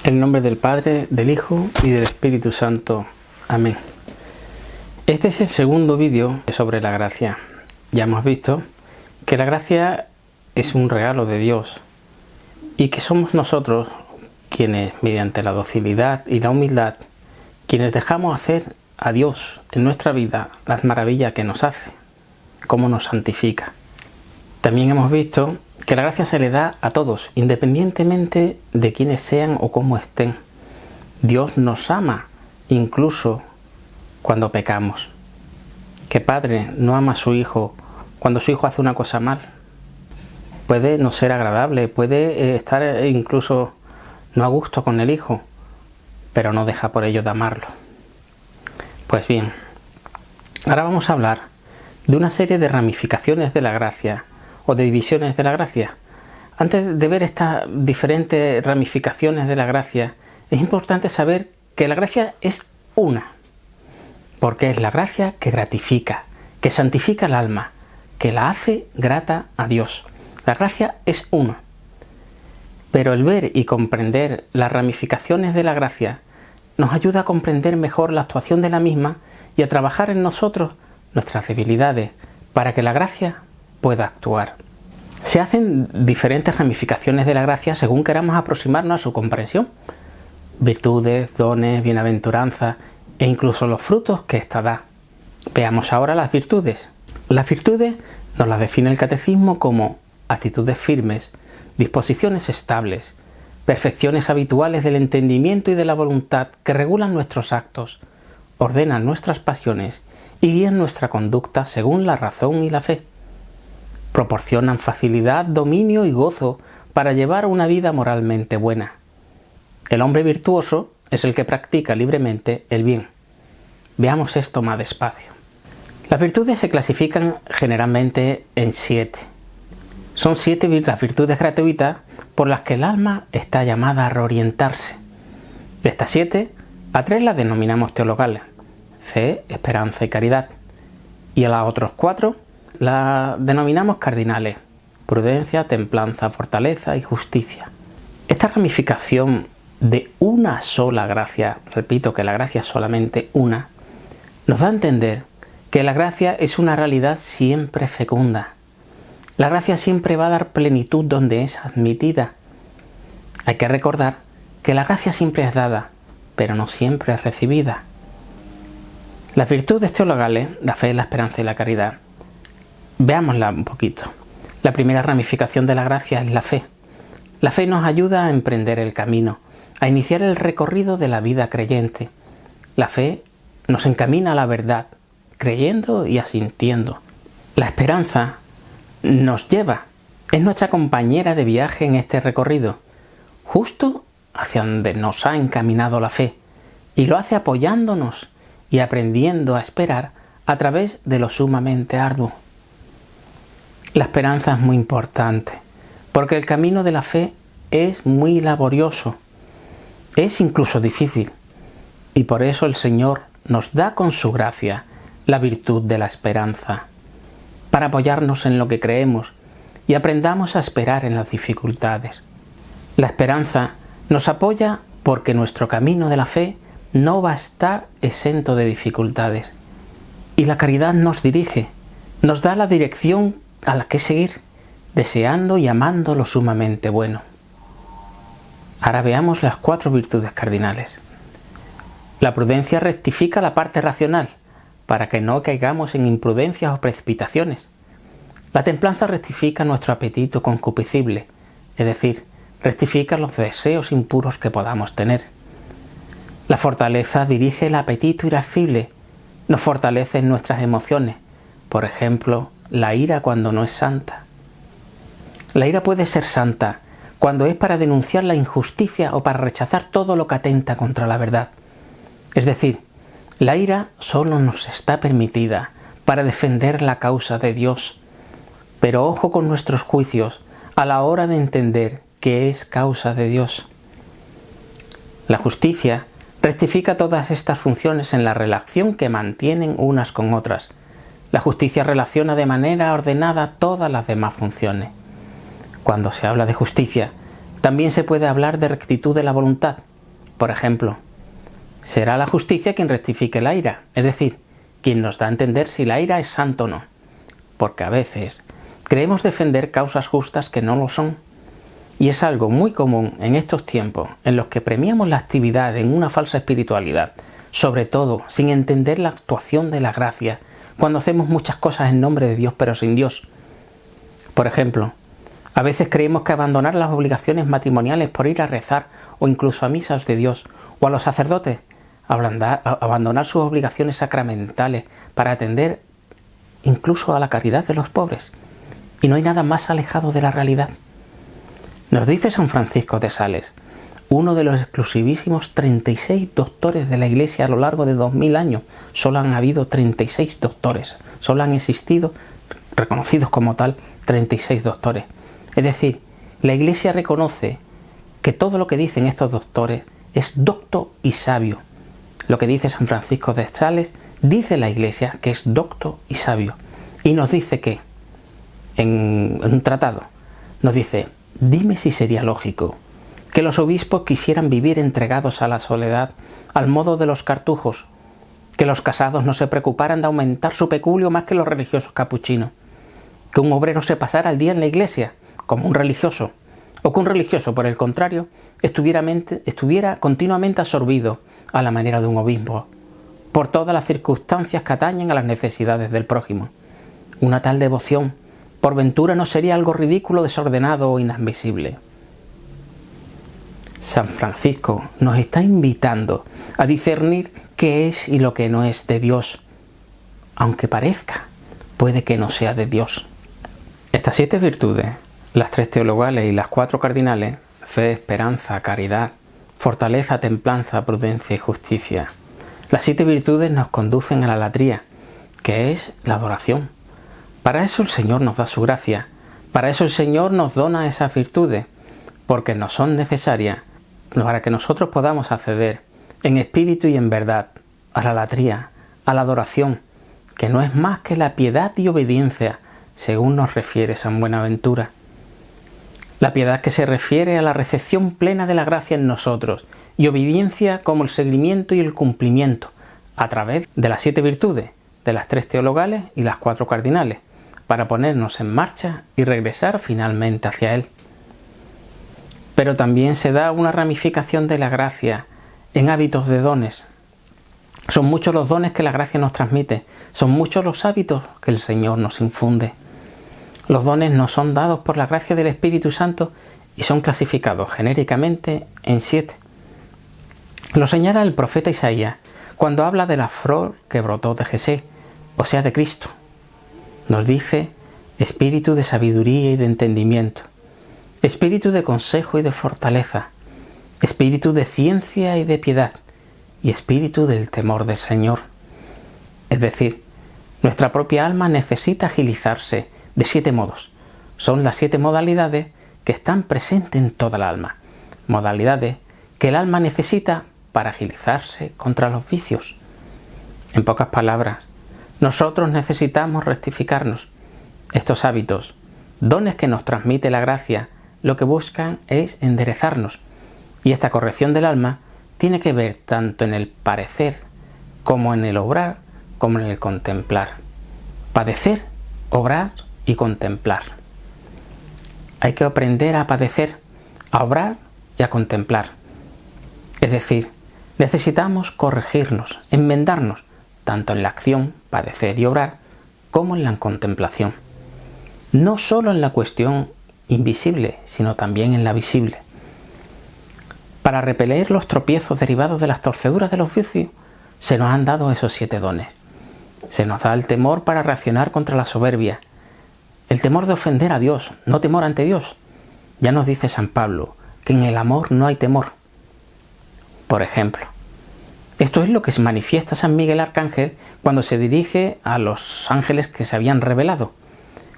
En el nombre del Padre, del Hijo y del Espíritu Santo. Amén. Este es el segundo vídeo sobre la gracia. Ya hemos visto que la gracia es un regalo de Dios y que somos nosotros quienes, mediante la docilidad y la humildad, quienes dejamos hacer a Dios en nuestra vida las maravillas que nos hace, cómo nos santifica. También hemos visto que la gracia se le da a todos, independientemente de quiénes sean o cómo estén. Dios nos ama, incluso cuando pecamos. ¿Qué padre no ama a su hijo cuando su hijo hace una cosa mal? Puede no ser agradable, puede estar incluso no a gusto con el hijo, pero no deja por ello de amarlo. Pues bien, ahora vamos a hablar de una serie de ramificaciones de la gracia o de divisiones de la gracia. Antes de ver estas diferentes ramificaciones de la gracia, es importante saber que la gracia es una, porque es la gracia que gratifica, que santifica el alma, que la hace grata a Dios. La gracia es una. Pero el ver y comprender las ramificaciones de la gracia nos ayuda a comprender mejor la actuación de la misma y a trabajar en nosotros nuestras debilidades para que la gracia pueda actuar. Se hacen diferentes ramificaciones de la gracia según queramos aproximarnos a su comprensión. Virtudes, dones, bienaventuranza e incluso los frutos que ésta da. Veamos ahora las virtudes. Las virtudes nos las define el catecismo como actitudes firmes, disposiciones estables, perfecciones habituales del entendimiento y de la voluntad que regulan nuestros actos, ordenan nuestras pasiones y guían nuestra conducta según la razón y la fe. Proporcionan facilidad, dominio y gozo para llevar una vida moralmente buena. El hombre virtuoso es el que practica libremente el bien. Veamos esto más despacio. Las virtudes se clasifican generalmente en 7. Son 7 las virtudes gratuitas por las que el alma está llamada a reorientarse. De estas 7, a 3 las denominamos teologales: fe, esperanza y caridad. Y a las otras 4 las denominamos cardinales: prudencia, templanza, fortaleza y justicia. Esta ramificación de una sola gracia, repito que la gracia es solamente una, nos da a entender que la gracia es una realidad siempre fecunda. La gracia siempre va a dar plenitud donde es admitida. Hay que recordar que la gracia siempre es dada, pero no siempre es recibida. Las virtudes teologales, la fe, la esperanza y la caridad, veámosla un poquito. La primera ramificación de la gracia es la fe. La fe nos ayuda a emprender el camino, a iniciar el recorrido de la vida creyente. La fe nos encamina a la verdad, creyendo y asintiendo. La esperanza nos lleva, es nuestra compañera de viaje en este recorrido, justo hacia donde nos ha encaminado la fe, y lo hace apoyándonos y aprendiendo a esperar a través de lo sumamente arduo. La esperanza es muy importante, porque el camino de la fe es muy laborioso, es incluso difícil, y por eso el Señor nos da con su gracia la virtud de la esperanza, para apoyarnos en lo que creemos y aprendamos a esperar en las dificultades. La esperanza nos apoya porque nuestro camino de la fe no va a estar exento de dificultades. Y la caridad nos dirige, nos da la dirección a la que seguir, deseando y amando lo sumamente bueno. Ahora veamos las 4 virtudes cardinales. La prudencia rectifica la parte racional, para que no caigamos en imprudencias o precipitaciones. La templanza rectifica nuestro apetito concupiscible, es decir, rectifica los deseos impuros que podamos tener. La fortaleza dirige el apetito irascible, nos fortalece en nuestras emociones, por ejemplo, la ira cuando no es santa. La ira puede ser santa cuando es para denunciar la injusticia o para rechazar todo lo que atenta contra la verdad. Es decir, la ira solo nos está permitida para defender la causa de Dios. Pero ojo con nuestros juicios a la hora de entender que es causa de Dios. La justicia rectifica todas estas funciones en la relación que mantienen unas con otras. La justicia relaciona de manera ordenada todas las demás funciones. Cuando se habla de justicia, también se puede hablar de rectitud de la voluntad, Por ejemplo, será la justicia quien rectifique la ira, es decir, quien nos da a entender si la ira es santo o no, porque a veces creemos defender causas justas que no lo son, y es algo muy común en estos tiempos en los que premiamos la actividad en una falsa espiritualidad, sobre todo sin entender la actuación de la gracia, cuando hacemos muchas cosas en nombre de Dios pero sin Dios. Por ejemplo, a veces creemos que abandonar las obligaciones matrimoniales por ir a rezar o incluso a misas de Dios, o a los sacerdotes, abandonar sus obligaciones sacramentales para atender incluso a la caridad de los pobres. Y no hay nada más alejado de la realidad. Nos dice San Francisco de Sales, uno de los exclusivísimos 36 doctores de la Iglesia a lo largo de 2000 años. Solo han habido 36 doctores, solo han existido, reconocidos como tal, 36 doctores. Es decir, la Iglesia reconoce que todo lo que dicen estos doctores es docto y sabio. Lo que dice San Francisco de Sales, dice la Iglesia que es docto y sabio. Y nos dice que, en un tratado, nos dice: dime si sería lógico que los obispos quisieran vivir entregados a la soledad al modo de los cartujos, que los casados no se preocuparan de aumentar su peculio más que los religiosos capuchinos, que un obrero se pasara el día en la iglesia como un religioso, o que un religioso, por el contrario, estuviera continuamente absorbido a la manera de un obispo, por todas las circunstancias que atañen a las necesidades del prójimo. Una tal devoción, por ventura, no sería algo ridículo, desordenado o inadmisible. San Francisco nos está invitando a discernir qué es y lo que no es de Dios. Aunque parezca, puede que no sea de Dios. Estas 7 virtudes, las 3 teologales y las 4 cardinales, fe, esperanza, caridad, fortaleza, templanza, prudencia y justicia. Las 7 virtudes nos conducen a la latría, que es la adoración. Para eso el Señor nos da su gracia, para eso el Señor nos dona esas virtudes, porque nos son necesarias para que nosotros podamos acceder en espíritu y en verdad a la latría, a la adoración, que no es más que la piedad y obediencia, según nos refiere San Buenaventura. La piedad que se refiere a la recepción plena de la gracia en nosotros, y obediencia como el seguimiento y el cumplimiento, a través de las 7 virtudes, de las 3 teologales y las 4 cardinales, para ponernos en marcha y regresar finalmente hacia Él. Pero también se da una ramificación de la gracia en hábitos de dones. Son muchos los dones que la gracia nos transmite, son muchos los hábitos que el Señor nos infunde. Los dones nos son dados por la gracia del Espíritu Santo y son clasificados genéricamente en 7. Lo señala el profeta Isaías cuando habla de la flor que brotó de Jesé, o sea, de Cristo. Nos dice: espíritu de sabiduría y de entendimiento, espíritu de consejo y de fortaleza, espíritu de ciencia y de piedad, y espíritu del temor del Señor. Es decir, nuestra propia alma necesita agilizarse de 7 modos. Son las 7 modalidades que están presentes en toda el alma. Modalidades que el alma necesita para agilizarse contra los vicios. En pocas palabras, nosotros necesitamos rectificarnos. Estos hábitos, dones que nos transmite la gracia, lo que buscan es enderezarnos. Y esta corrección del alma tiene que ver tanto en el parecer como en el obrar, como en el contemplar. Padecer, obrar y contemplar. Hay que aprender a padecer, a obrar y a contemplar. Es decir, necesitamos corregirnos, enmendarnos, tanto en la acción, padecer y obrar, como en la contemplación. No solo en la cuestión invisible, sino también en la visible. Para repeler los tropiezos derivados de las torceduras de los vicios, se nos han dado esos 7 dones. Se nos da el temor para reaccionar contra la soberbia, el temor de ofender a Dios, no temor ante Dios. Ya nos dice San Pablo que en el amor no hay temor. Por ejemplo, esto es lo que se manifiesta San Miguel Arcángel cuando se dirige a los ángeles que se habían revelado.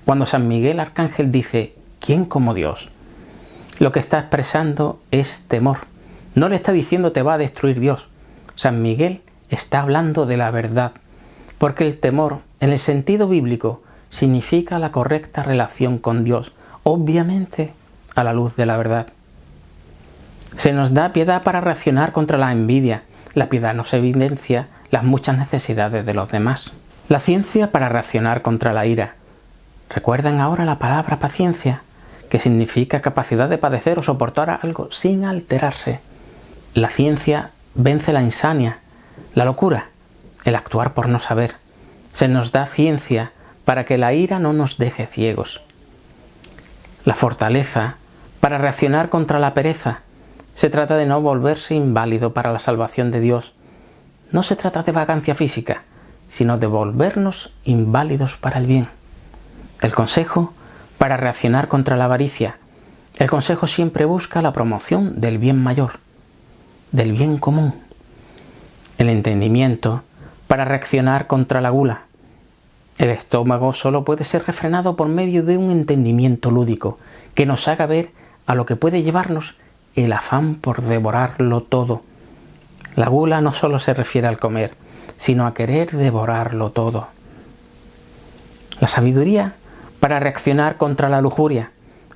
Cuando San Miguel Arcángel dice: ¿quién como Dios? Lo que está expresando es temor. No le está diciendo te va a destruir Dios. San Miguel está hablando de la verdad, porque el temor, en el sentido bíblico, significa la correcta relación con Dios, obviamente a la luz de la verdad. Se nos da piedad para reaccionar contra la envidia. La piedad nos evidencia las muchas necesidades de los demás. La ciencia para reaccionar contra la ira. ¿Recuerdan ahora la palabra paciencia? Que significa capacidad de padecer o soportar algo sin alterarse. La ciencia vence la insania, la locura, el actuar por no saber. Se nos da ciencia para que la ira no nos deje ciegos. La fortaleza para reaccionar contra la pereza. Se trata de no volverse inválido para la salvación de Dios. No se trata de vagancia física, sino de volvernos inválidos para el bien. El consejo para reaccionar contra la avaricia. El consejo siempre busca la promoción del bien mayor, del bien común. El entendimiento para reaccionar contra la gula. El estómago solo puede ser refrenado por medio de un entendimiento lúdico que nos haga ver a lo que puede llevarnos el afán por devorarlo todo. La gula no solo se refiere al comer, sino a querer devorarlo todo. La sabiduría para reaccionar contra la lujuria,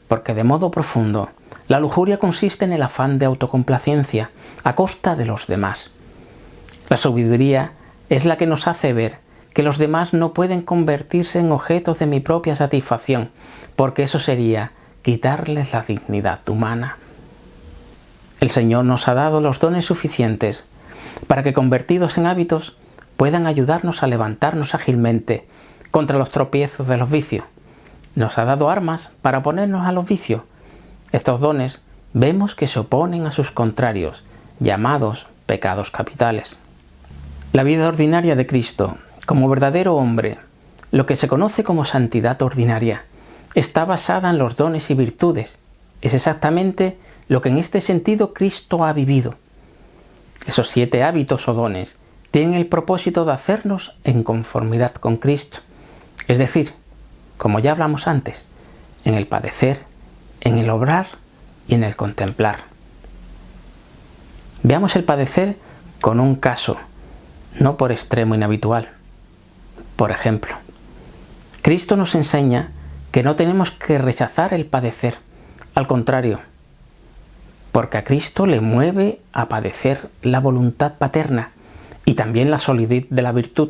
porque de modo profundo, la lujuria consiste en el afán de autocomplacencia a costa de los demás. La sabiduría es la que nos hace ver que los demás no pueden convertirse en objetos de mi propia satisfacción, porque eso sería quitarles la dignidad humana. El Señor nos ha dado los dones suficientes para que, convertidos en hábitos, puedan ayudarnos a levantarnos ágilmente contra los tropiezos de los vicios. Nos ha dado armas para oponernos a los vicios. Estos dones vemos que se oponen a sus contrarios, llamados pecados capitales. La vida ordinaria de Cristo, como verdadero hombre, lo que se conoce como santidad ordinaria, está basada en los dones y virtudes. Es exactamente lo que en este sentido Cristo ha vivido. Esos 7 hábitos o dones tienen el propósito de hacernos en conformidad con Cristo. Es decir, como ya hablamos antes, en el padecer, en el obrar y en el contemplar. Veamos el padecer con un caso, no por extremo inhabitual. Por ejemplo, Cristo nos enseña que no tenemos que rechazar el padecer, al contrario, porque a Cristo le mueve a padecer la voluntad paterna y también la solidez de la virtud.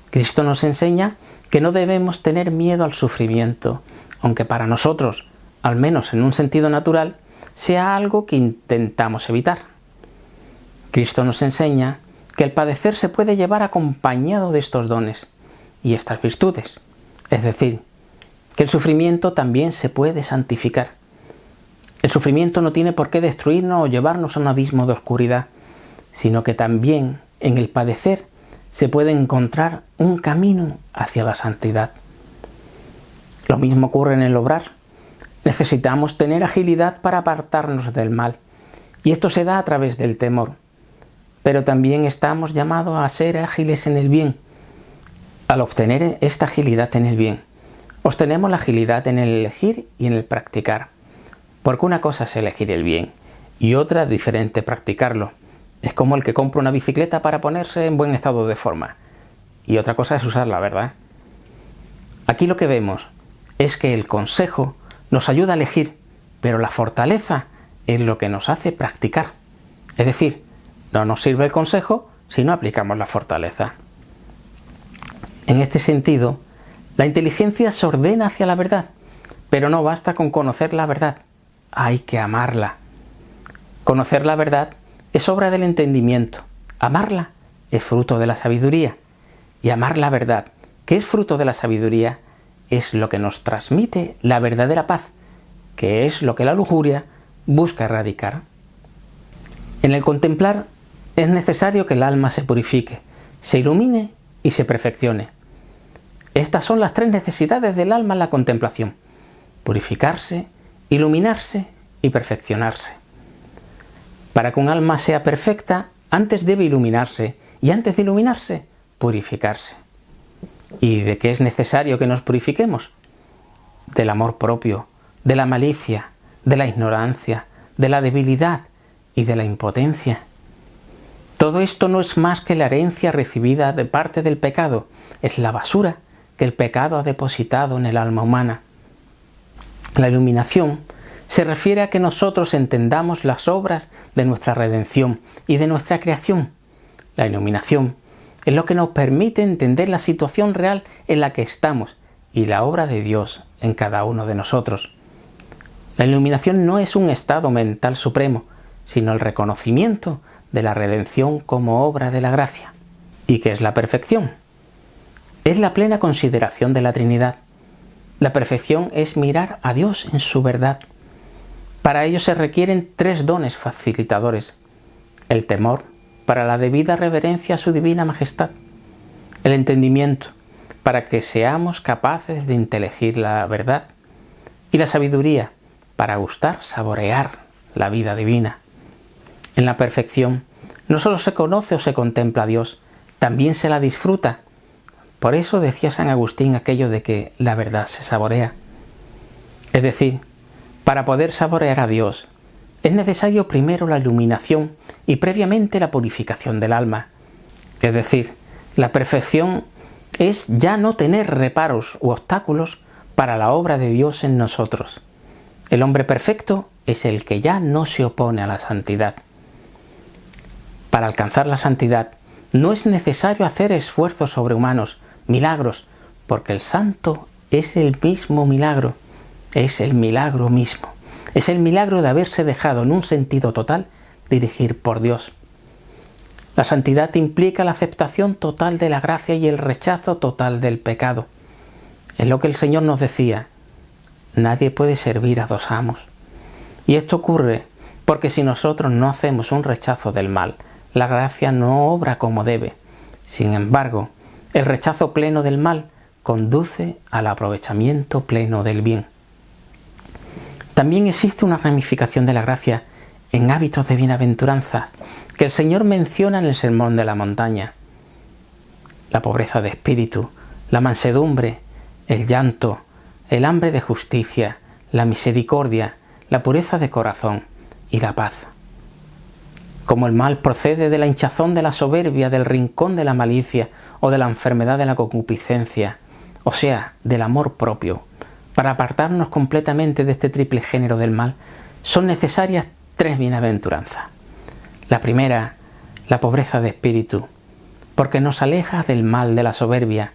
Cristo nos enseña que no debemos tener miedo al sufrimiento, aunque para nosotros, al menos en un sentido natural, sea algo que intentamos evitar. Cristo nos enseña que el padecer se puede llevar acompañado de estos dones y estas virtudes, es decir, que el sufrimiento también se puede santificar. El sufrimiento no tiene por qué destruirnos o llevarnos a un abismo de oscuridad, sino que también en el padecer se puede encontrar un camino hacia la santidad. Lo mismo ocurre en el obrar. Necesitamos tener agilidad para apartarnos del mal, y esto se da a través del temor. Pero también estamos llamados a ser ágiles en el bien. Al obtener esta agilidad en el bien, obtenemos la agilidad en el elegir y en el practicar. Porque una cosa es elegir el bien y otra diferente practicarlo. Es como el que compra una bicicleta para ponerse en buen estado de forma. Y otra cosa es usarla, ¿verdad? Aquí lo que vemos es que el consejo nos ayuda a elegir, pero la fortaleza es lo que nos hace practicar. Es decir, no nos sirve el consejo si no aplicamos la fortaleza. En este sentido, la inteligencia se ordena hacia la verdad, pero no basta con conocer la verdad, hay que amarla. Conocer la verdad es obra del entendimiento, amarla es fruto de la sabiduría, y amar la verdad, que es fruto de la sabiduría, es lo que nos transmite la verdadera paz, que es lo que la lujuria busca erradicar. En el contemplar es necesario que el alma se purifique, se ilumine y se perfeccione. Estas son las 3 necesidades del alma en la contemplación: purificarse, iluminarse y perfeccionarse. Para que un alma sea perfecta, antes debe iluminarse, y antes de iluminarse, purificarse. ¿Y de qué es necesario que nos purifiquemos? Del amor propio, de la malicia, de la ignorancia, de la debilidad y de la impotencia. Todo esto no es más que la herencia recibida de parte del pecado, es la basura que el pecado ha depositado en el alma humana. La iluminación Se refiere a que nosotros entendamos las obras de nuestra redención y de nuestra creación. La iluminación es lo que nos permite entender la situación real en la que estamos y la obra de Dios en cada uno de nosotros. La iluminación no es un estado mental supremo, sino el reconocimiento de la redención como obra de la gracia. ¿Y qué es la perfección? Es la plena consideración de la Trinidad. La perfección es mirar a Dios en su verdad. Para ello se requieren 3 dones facilitadores: el temor, para la debida reverencia a su divina majestad; el entendimiento, para que seamos capaces de inteligir la verdad; y la sabiduría, para gustar, saborear la vida divina. En la perfección no solo se conoce o se contempla a Dios, también se la disfruta. Por eso decía San Agustín aquello de que la verdad se saborea. Es decir, para poder saborear a Dios, es necesario primero la iluminación y previamente la purificación del alma. Es decir, la perfección es ya no tener reparos u obstáculos para la obra de Dios en nosotros. El hombre perfecto es el que ya no se opone a la santidad. Para alcanzar la santidad no es necesario hacer esfuerzos sobrehumanos, milagros, porque el santo es el mismo milagro, es el milagro mismo. Es el milagro de haberse dejado en un sentido total dirigir por Dios. La santidad implica la aceptación total de la gracia y el rechazo total del pecado. Es lo que el Señor nos decía: nadie puede servir a 2 amos. Y esto ocurre porque si nosotros no hacemos un rechazo del mal, la gracia no obra como debe. Sin embargo, el rechazo pleno del mal conduce al aprovechamiento pleno del bien. También existe una ramificación de la gracia en hábitos de bienaventuranzas que el Señor menciona en el Sermón de la Montaña: la pobreza de espíritu, la mansedumbre, el llanto, el hambre de justicia, la misericordia, la pureza de corazón y la paz. Como el mal procede de la hinchazón de la soberbia, del rincón de la malicia o de la enfermedad de la concupiscencia, o sea, del amor propio, para apartarnos completamente de este triple género del mal, son necesarias 3 bienaventuranzas. La primera, la pobreza de espíritu, porque nos aleja del mal de la soberbia.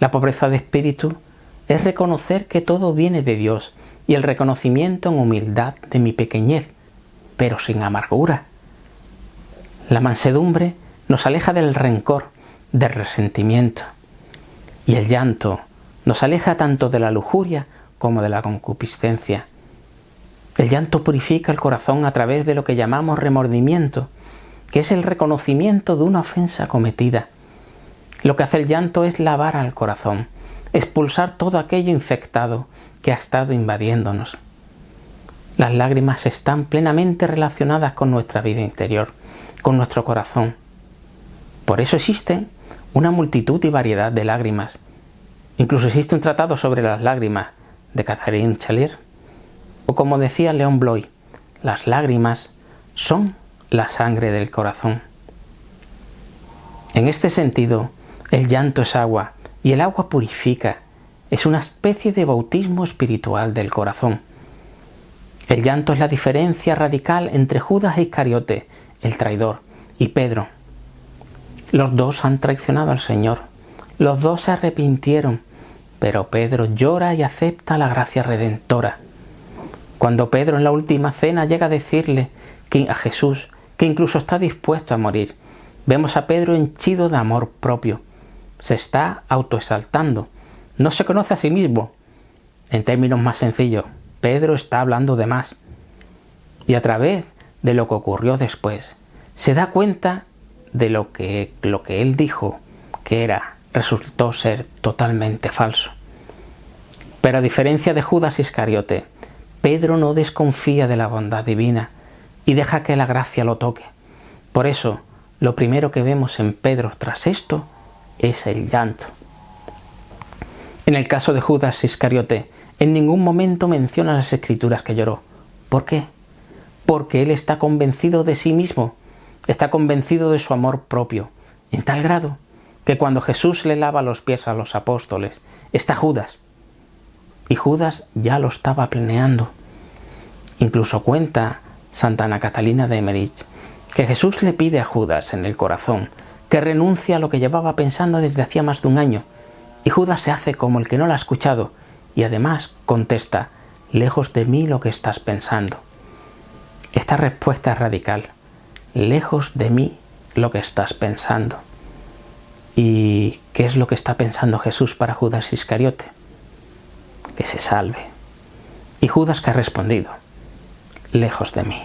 La pobreza de espíritu es reconocer que todo viene de Dios y el reconocimiento en humildad de mi pequeñez, pero sin amargura. La mansedumbre nos aleja del rencor, del resentimiento. Y el llanto nos aleja tanto de la lujuria como de la concupiscencia. El llanto purifica el corazón a través de lo que llamamos remordimiento, que es el reconocimiento de una ofensa cometida. Lo que hace el llanto es lavar al corazón, expulsar todo aquello infectado que ha estado invadiéndonos. Las lágrimas están plenamente relacionadas con nuestra vida interior, con nuestro corazón. Por eso existen una multitud y variedad de lágrimas. Incluso existe un tratado sobre las lágrimas de Catherine Chalier. O como decía León Bloy, las lágrimas son la sangre del corazón. En este sentido, el llanto es agua y el agua purifica. Es una especie de bautismo espiritual del corazón. El llanto es la diferencia radical entre Judas Iscariote, el traidor, y Pedro. Los 2 han traicionado al Señor. Los 2 se arrepintieron, pero Pedro llora y acepta la gracia redentora. Cuando Pedro en la última cena llega a decirle a Jesús que incluso está dispuesto a morir, vemos a Pedro henchido de amor propio. Se está autoexaltando. No se conoce a sí mismo. En términos más sencillos, Pedro está hablando de más. Y a través de lo que ocurrió después, se da cuenta de lo que él dijo que resultó ser totalmente falso. Pero a diferencia de Judas Iscariote, Pedro no desconfía de la bondad divina y deja que la gracia lo toque. Por eso, lo primero que vemos en Pedro tras esto es el llanto. En el caso de Judas Iscariote, en ningún momento menciona las Escrituras que lloró. ¿Por qué? Porque él está convencido de sí mismo, está convencido de su amor propio, en tal grado que cuando Jesús le lava los pies a los apóstoles, está Judas. Y Judas ya lo estaba planeando. Incluso cuenta Santa Ana Catalina de Emmerich que Jesús le pide a Judas en el corazón que renuncie a lo que llevaba pensando desde hacía más de un año, y Judas se hace como el que no lo ha escuchado y además contesta: lejos de mí lo que estás pensando. Esta respuesta es radical: lejos de mí lo que estás pensando. ¿Y qué es lo que está pensando Jesús para Judas Iscariote? Que se salve. ¿Y Judas qué ha respondido? Lejos de mí.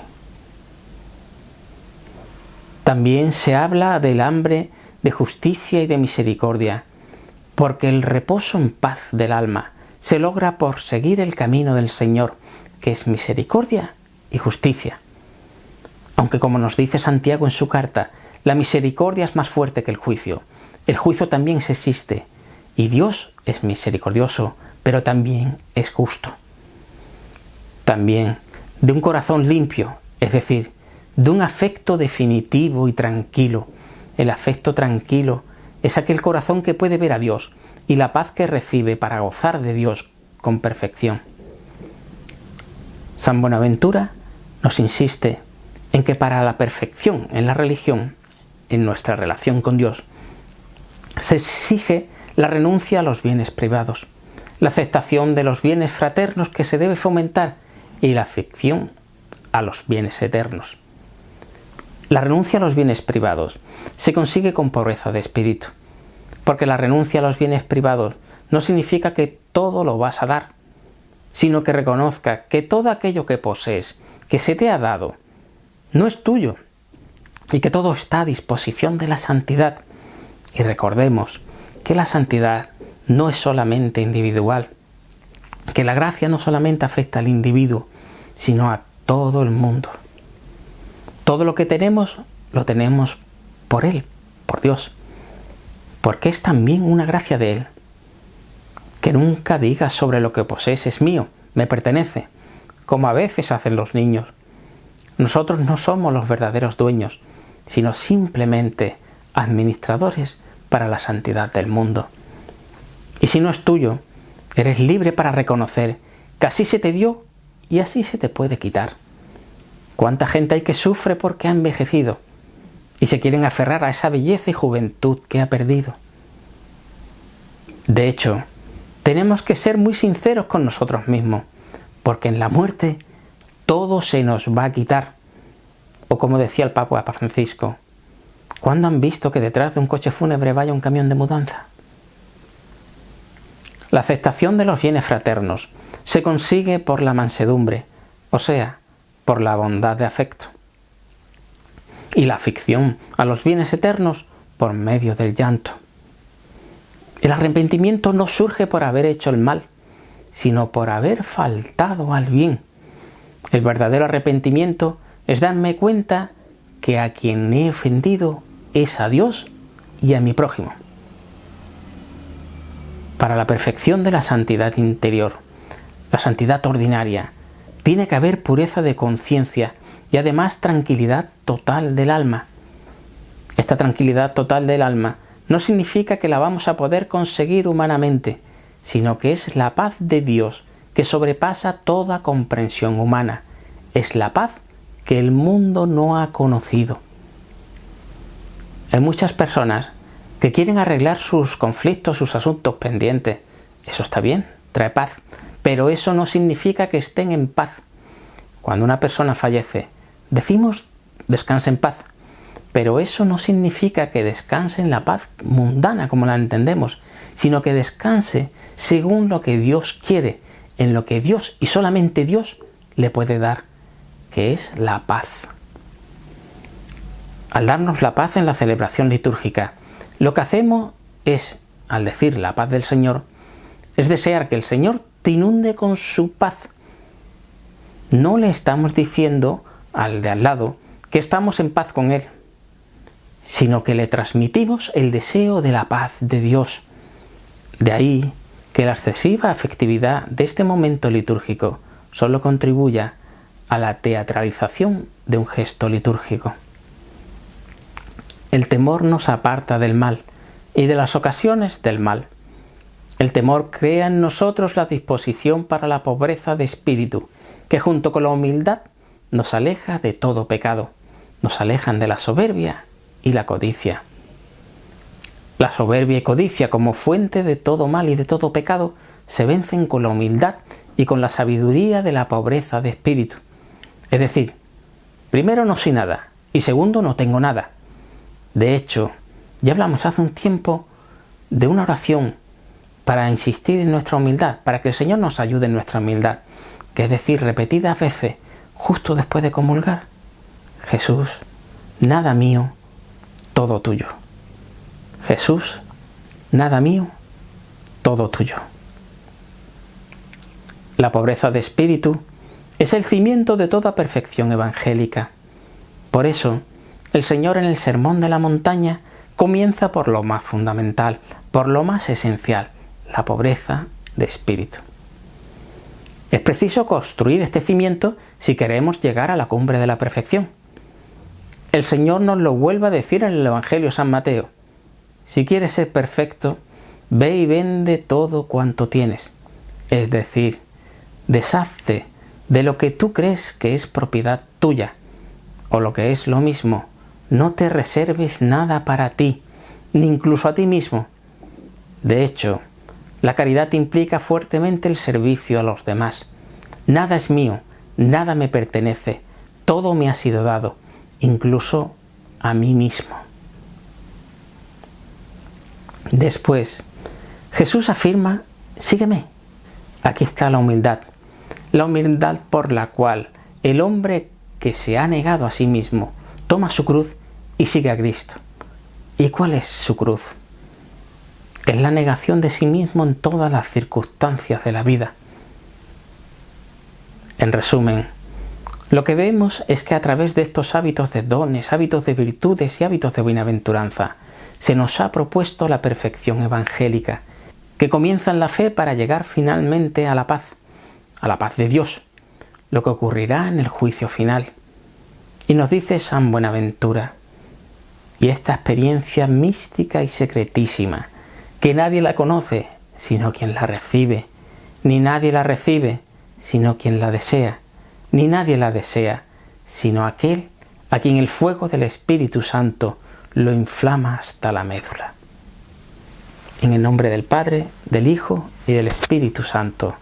También se habla del hambre de justicia y de misericordia, porque el reposo en paz del alma se logra por seguir el camino del Señor, que es misericordia y justicia. Aunque, como nos dice Santiago en su carta, la misericordia es más fuerte que el juicio también existe, y Dios es misericordioso, pero también es justo. También de un corazón limpio, es decir, de un afecto definitivo y tranquilo. El afecto tranquilo es aquel corazón que puede ver a Dios y la paz que recibe para gozar de Dios con perfección. San Buenaventura nos insiste en que para la perfección en la religión, en nuestra relación con Dios, se exige la renuncia a los bienes privados, la aceptación de los bienes fraternos que se debe fomentar y la afección a los bienes eternos. La renuncia a los bienes privados se consigue con pobreza de espíritu, porque la renuncia a los bienes privados no significa que todo lo vas a dar, sino que reconozca que todo aquello que posees, que se te ha dado, no es tuyo, y que todo está a disposición de la santidad. Y recordemos que la santidad no es solamente individual, que la gracia no solamente afecta al individuo, sino a todo el mundo. Todo lo que tenemos, lo tenemos por Él, por Dios, porque es también una gracia de Él. Que nunca digas sobre lo que posees: es mío, me pertenece, como a veces hacen los niños. Nosotros no somos los verdaderos dueños, sino simplemente administradores para la santidad del mundo. Y si no es tuyo, eres libre para reconocer que así se te dio y así se te puede quitar. ¿Cuánta gente hay que sufre porque ha envejecido y se quieren aferrar a esa belleza y juventud que ha perdido? De hecho, tenemos que ser muy sinceros con nosotros mismos, porque en la muerte todo se nos va a quitar. O como decía el Papa Francisco: ¿cuándo han visto que detrás de un coche fúnebre vaya un camión de mudanza? La aceptación de los bienes fraternos se consigue por la mansedumbre, o sea, por la bondad de afecto. Y la afición a los bienes eternos por medio del llanto. El arrepentimiento no surge por haber hecho el mal, sino por haber faltado al bien. El verdadero arrepentimiento es darme cuenta que a quien he ofendido es a Dios y a mi prójimo. Para la perfección de la santidad interior, la santidad ordinaria, tiene que haber pureza de conciencia y además tranquilidad total del alma. Esta tranquilidad total del alma no significa que la vamos a poder conseguir humanamente, sino que es la paz de Dios que sobrepasa toda comprensión humana. Es la paz que el mundo no ha conocido. Hay muchas personas que quieren arreglar sus conflictos, sus asuntos pendientes. Eso está bien, trae paz, pero eso no significa que estén en paz. Cuando una persona fallece, decimos descanse en paz, pero eso no significa que descanse en la paz mundana como la entendemos, sino que descanse según lo que Dios quiere, en lo que Dios y solamente Dios le puede dar, que es la paz. Al darnos la paz en la celebración litúrgica, lo que hacemos es, al decir la paz del Señor, es desear que el Señor te inunde con su paz. No le estamos diciendo al de al lado que estamos en paz con él, sino que le transmitimos el deseo de la paz de Dios. De ahí que la excesiva afectividad de este momento litúrgico solo contribuya a la teatralización de un gesto litúrgico. El temor nos aparta del mal y de las ocasiones del mal. El temor crea en nosotros la disposición para la pobreza de espíritu, que junto con la humildad nos aleja de todo pecado, nos alejan de la soberbia y la codicia. La soberbia y codicia, como fuente de todo mal y de todo pecado, se vencen con la humildad y con la sabiduría de la pobreza de espíritu. Es decir, primero no soy nada y segundo no tengo nada. De hecho, ya hablamos hace un tiempo de una oración para insistir en nuestra humildad, para que el Señor nos ayude en nuestra humildad, que es decir, repetidas veces, justo después de comulgar: Jesús, nada mío, todo tuyo. Jesús, nada mío, todo tuyo. La pobreza de espíritu es el cimiento de toda perfección evangélica. Por eso, el Señor en el Sermón de la Montaña comienza por lo más fundamental, por lo más esencial, la pobreza de espíritu. Es preciso construir este cimiento si queremos llegar a la cumbre de la perfección. El Señor nos lo vuelve a decir en el Evangelio de San Mateo: si quieres ser perfecto, ve y vende todo cuanto tienes. Es decir, deshazte de lo que tú crees que es propiedad tuya, o lo que es lo mismo, no te reserves nada para ti, ni incluso a ti mismo. De hecho, la caridad implica fuertemente el servicio a los demás. Nada es mío, nada me pertenece, todo me ha sido dado, incluso a mí mismo. Después, Jesús afirma: sígueme. Aquí está la humildad por la cual el hombre que se ha negado a sí mismo toma su cruz y sigue a Cristo. ¿Y cuál es su cruz? Es la negación de sí mismo en todas las circunstancias de la vida. En resumen, lo que vemos es que a través de estos hábitos de dones, hábitos de virtudes y hábitos de bienaventuranza, se nos ha propuesto la perfección evangélica, que comienza en la fe para llegar finalmente a la paz de Dios, lo que ocurrirá en el juicio final. Y nos dice San Buenaventura: y esta experiencia mística y secretísima, que nadie la conoce sino quien la recibe, ni nadie la recibe sino quien la desea, ni nadie la desea sino aquel a quien el fuego del Espíritu Santo lo inflama hasta la médula. En el nombre del Padre, del Hijo y del Espíritu Santo.